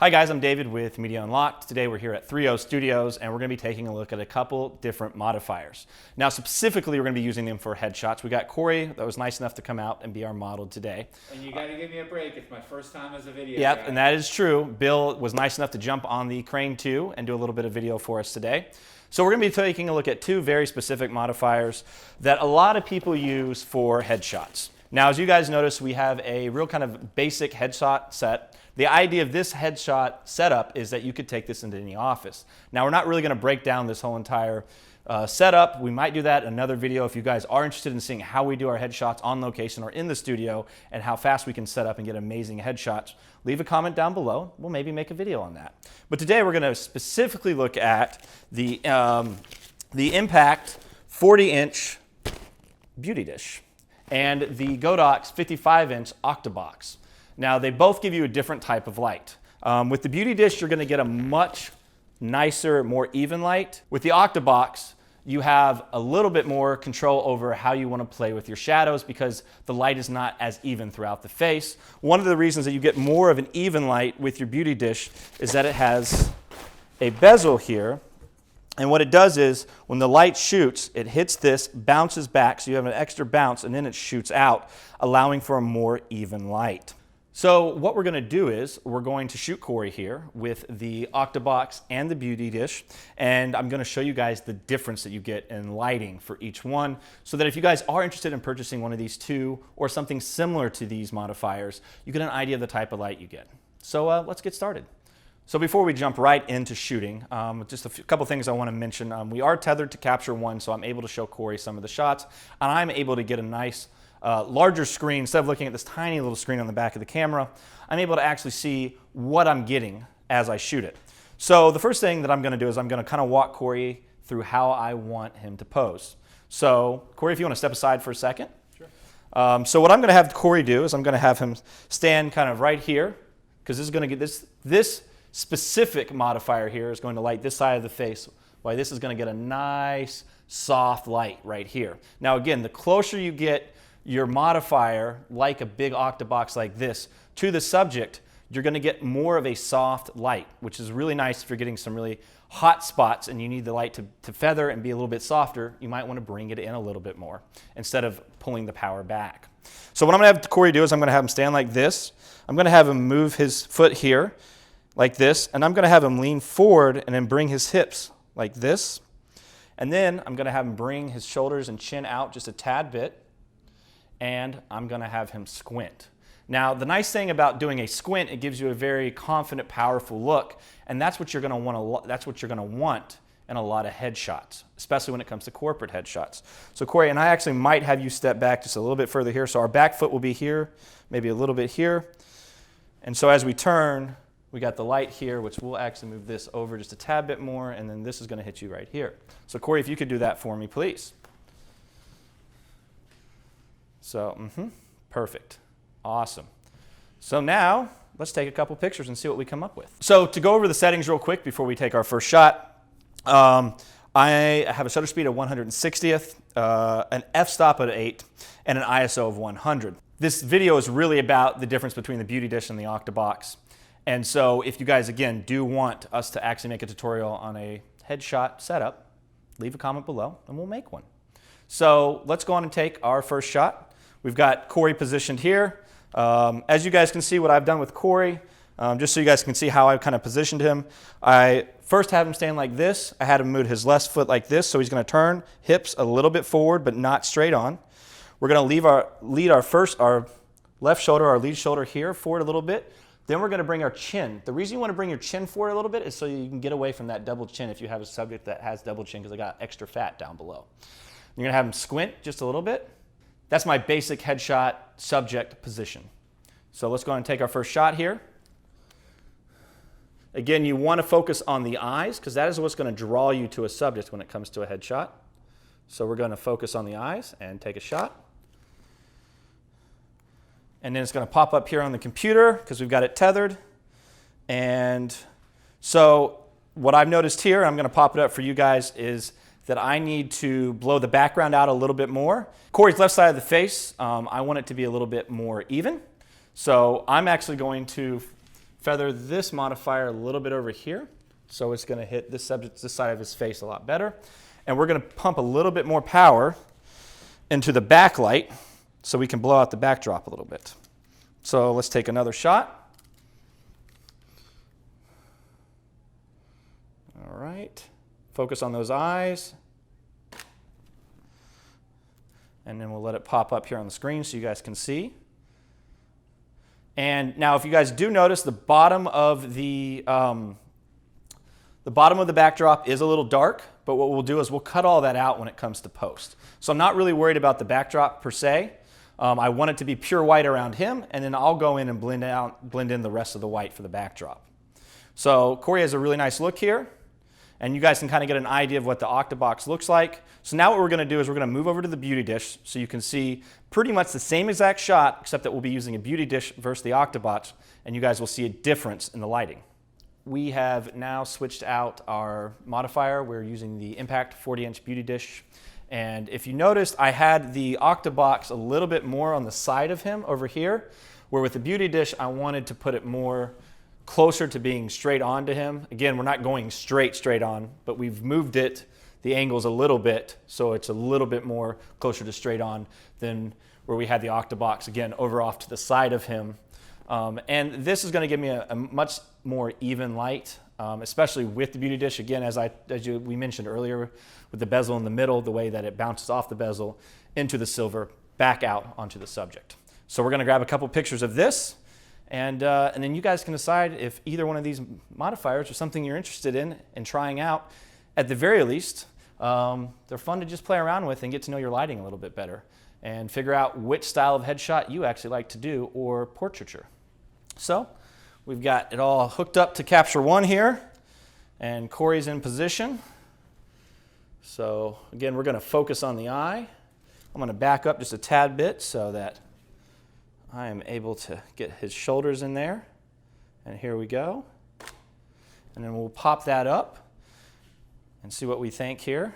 Hi guys, I'm David with Media Unlocked. Today we're here at 3O Studios and we're going to be taking a look at a couple different modifiers. Now specifically we're going to be using them for headshots. We got Corey that was nice enough to come out and be our model today. And you got to give me a break. It's my first time as a video Yep, guy. and that is true. Bill was nice enough to jump on the crane too and do a little bit of video for us today. So we're going to be taking a look at two very specific modifiers that a lot of people use for headshots. Now as you guys notice, we have a real kind of basic headshot set. The idea of this headshot setup is that you could take this into any office. Now we're not really going to break down this whole entire setup. We might do that in another video if you guys are interested in seeing how we do our headshots on location or in the studio and how fast we can set up and get amazing headshots. Leave a comment down below. We'll maybe make a video on that. But today we're going to specifically look at the Impact 40-inch beauty dish and the Godox 55-inch Octabox. Now they both give you a different type of light. With the beauty dish, you're going to get a much nicer, more even light. With the Octabox, you have a little bit more control over how you want to play with your shadows because the light is not as even throughout the face. One of the reasons that you get more of an even light with your beauty dish is that it has a bezel here. And what it does is when the light shoots, it hits this, bounces back, so you have an extra bounce, and then it shoots out, allowing for a more even light. So what we're going to do is we're going to shoot Corey here with the Octabox and the beauty dish, and I'm going to show you guys the difference that you get in lighting for each one, so that if you guys are interested in purchasing one of these two or something similar to these modifiers, you get an idea of the type of light you get. So let's get started. So before we jump right into shooting, just a couple things I want to mention. We are tethered to Capture One, so I'm able to show Corey some of the shots, and I'm able to get a nice larger screen. Instead of looking at this tiny little screen on the back of the camera, I'm able to actually see what I'm getting as I shoot it. So the first thing that I'm going to do is I'm going to kind of walk Corey through how I want him to pose. So Corey, if you want to step aside for a second. Sure. So what I'm going to have Corey do is I'm going to have him stand kind of right here, because this is going to get this specific modifier here is going to light this side of the face, while this is going to get a nice soft light right here. Now again, the closer you get your modifier, like a big Octabox like this, to the subject, you're going to get more of a soft light, which is really nice if you're getting some really hot spots and you need the light to feather and be a little bit softer. You might want to bring it in a little bit more instead of pulling the power back. So what I'm going to have Corey do is I'm going to have him stand like this. I'm going to have him move his foot here like this, and I'm going to have him lean forward and then bring his hips like this. And then I'm going to have him bring his shoulders and chin out just a tad bit. And I'm going to have him squint. Now, the nice thing about doing a squint, it gives you a very confident, powerful look, and that's what you're going to want. That's what you're going to want in a lot of headshots, especially when it comes to corporate headshots. So, Corey, and I actually might have you step back just a little bit further here. So our back foot will be here, maybe a little bit here. And so as we turn, we got the light here, which we'll actually move this over just a tad bit more, and then this is going to hit you right here. So, Corey, if you could do that for me, please. So, perfect. Awesome. So now, let's take a couple pictures and see what we come up with. So to go over the settings real quick before we take our first shot, I have a shutter speed of 1/160th, an f-stop at 8, and an ISO of 100. This video is really about the difference between the beauty dish and the Octabox. And so if you guys, again, do want us to actually make a tutorial on a headshot setup, leave a comment below and we'll make one. So let's go on and take our first shot. We've got Corey positioned here. As you guys can see what I've done with Corey, just so you guys can see how I've kind of positioned him, I first had him stand like this. I had him move his left foot like this, so he's going to turn hips a little bit forward but not straight on. We're going to lead our left shoulder, our lead shoulder here forward a little bit. Then we're going to bring our chin. The reason you want to bring your chin forward a little bit is so you can get away from that double chin if you have a subject that has double chin, because I got extra fat down below. You're going to have him squint just a little bit. That's my basic headshot subject position. So let's go ahead and take our first shot here. Again, you want to focus on the eyes because that is what's going to draw you to a subject when it comes to a headshot. So we're going to focus on the eyes and take a shot. And then it's going to pop up here on the computer because we've got it tethered. And so what I've noticed here, I'm going to pop it up for you guys, is that I need to blow the background out a little bit more. Corey's left side of the face, I want it to be a little bit more even. So I'm actually going to feather this modifier a little bit over here. So it's going to hit this side of his face a lot better. And we're going to pump a little bit more power into the backlight so we can blow out the backdrop a little bit. So let's take another shot. All right. Focus on those eyes. And then we'll let it pop up here on the screen so you guys can see. And now if you guys do notice, the bottom of the backdrop is a little dark, but what we'll do is we'll cut all that out when it comes to post. So I'm not really worried about the backdrop per se. I want it to be pure white around him, and then I'll go in and blend in the rest of the white for the backdrop. So Corey has a really nice look here, and you guys can kind of get an idea of what the Octabox looks like. So now what we're going to do is we're going to move over to the beauty dish so you can see pretty much the same exact shot, except that we'll be using a beauty dish versus the Octabox, and you guys will see a difference in the lighting. We have now switched out our modifier. We're using the Impact 40-inch beauty dish. And if you noticed, I had the Octabox a little bit more on the side of him over here, where with the beauty dish, I wanted to put it more closer to being straight on to him. Again, we're not going straight on, but we've moved it, the angles a little bit, so it's a little bit more closer to straight on than where we had the Octabox, again, over off to the side of him. And this is going to give me a much more even light, especially with the beauty dish. Again, as we mentioned earlier, with the bezel in the middle, the way that it bounces off the bezel into the silver, back out onto the subject. So we're going to grab a couple pictures of this, and then you guys can decide if either one of these modifiers are something you're interested in trying out. At the very least, they're fun to just play around with and get to know your lighting a little bit better and figure out which style of headshot you actually like to do or portraiture. So we've got it all hooked up to capture one here, and Corey's in position. So again, we're going to focus on the eye. I'm going to back up just a tad bit so that I am able to get his shoulders in there. And here we go. And then we'll pop that up and see what we think here.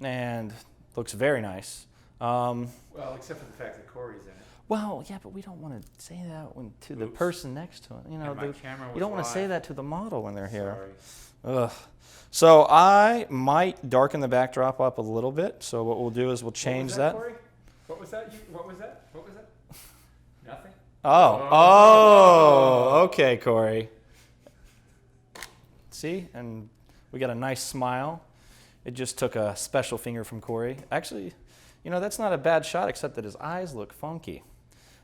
And looks very nice. Well, except for the fact that Corey's in it. Well, yeah, but we don't want to say that to the person next to him. You know, you don't want to say that to the model when they're here. Sorry. Ugh. So I might darken the backdrop up a little bit. So what we'll do is we'll change that. Corey? What was that? What was that? What was that? Nothing? Oh, okay, Corey. See, and we got a nice smile. It just took a special finger from Corey. Actually, you know, that's not a bad shot, except that his eyes look funky.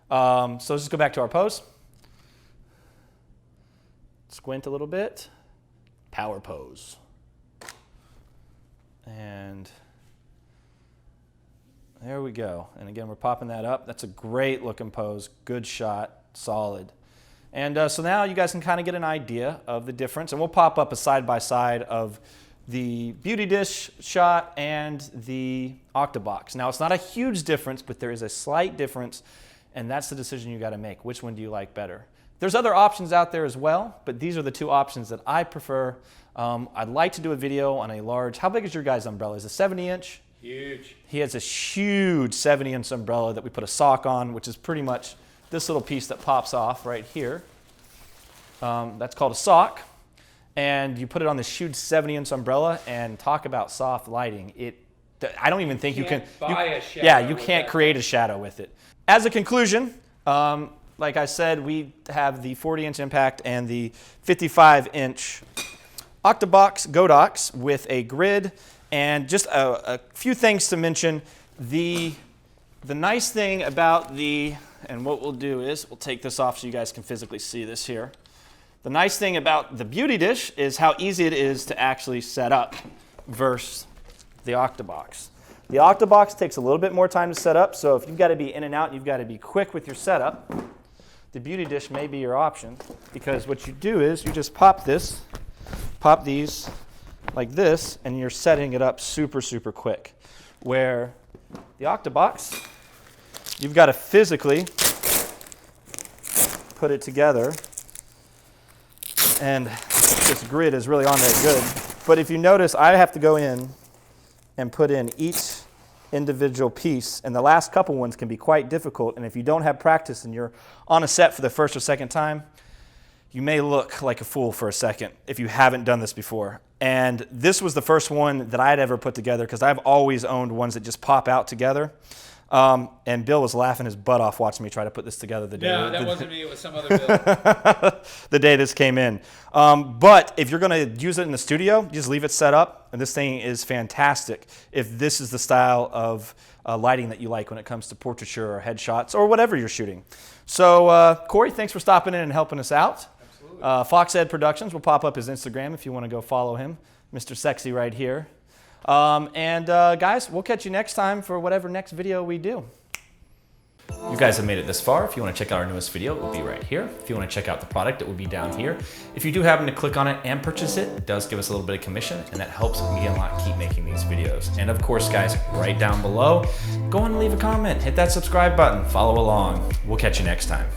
So let's just go back to our pose. Squint a little bit. Power pose. And there we go. And again, we're popping that up. That's a great looking pose. Good shot. Solid. And so now you guys can kind of get an idea of the difference. And we'll pop up a side-by-side of the beauty dish shot and the Octabox. Now, it's not a huge difference, but there is a slight difference, and that's the decision you got to make. Which one do you like better? There's other options out there as well, but these are the two options that I prefer. I'd like to do a video on a large, how big is your guy's umbrella? Is it 70-inch? Huge. He has a huge 70-inch umbrella that we put a sock on, which is pretty much this little piece that pops off right here. That's called a sock. And you put it on this huge 70-inch umbrella, and talk about soft lighting. I don't even think you can buy a shadow. Yeah, you can't create a shadow with it. As a conclusion, like I said, we have the 40-inch Impact and the 55-inch Octabox Godox with a grid. And just a few things to mention. The nice thing about and what we'll do is we'll take this off so you guys can physically see this here. The nice thing about the beauty dish is how easy it is to actually set up versus the Octabox. The Octabox takes a little bit more time to set up, so if you've got to be in and out, you've got to be quick with your setup, the beauty dish may be your option, because what you do is you just pop these like this, and you're setting it up super, super quick. Where the Octabox, you've got to physically put it together, and this grid is really on there good. But if you notice, I have to go in and put in each individual piece, and the last couple ones can be quite difficult, and if you don't have practice and you're on a set for the first or second time, you may look like a fool for a second if you haven't done this before. And this was the first one that I'd ever put together because I've always owned ones that just pop out together. And Bill was laughing his butt off watching me try to put this together the day. No, that wasn't me. It was some other Bill. The day this came in. But if you're going to use it in the studio, just leave it set up. And this thing is fantastic if this is the style of lighting that you like when it comes to portraiture or headshots or whatever you're shooting. So, Corey, thanks for stopping in and helping us out. Absolutely. Fox Ed Productions will pop up his Instagram if you want to go follow him. Mr. Sexy right here. Guys, we'll catch you next time for whatever next video we do. You guys have made it this far. If you want to check out our newest video, it will be right here. If you want to check out the product, it will be down here. If you do happen to click on it and purchase it, it does give us a little bit of commission, and that helps me a lot keep making these videos. And of course, guys, right down below, go on and leave a comment, hit that subscribe button, follow along. We'll catch you next time.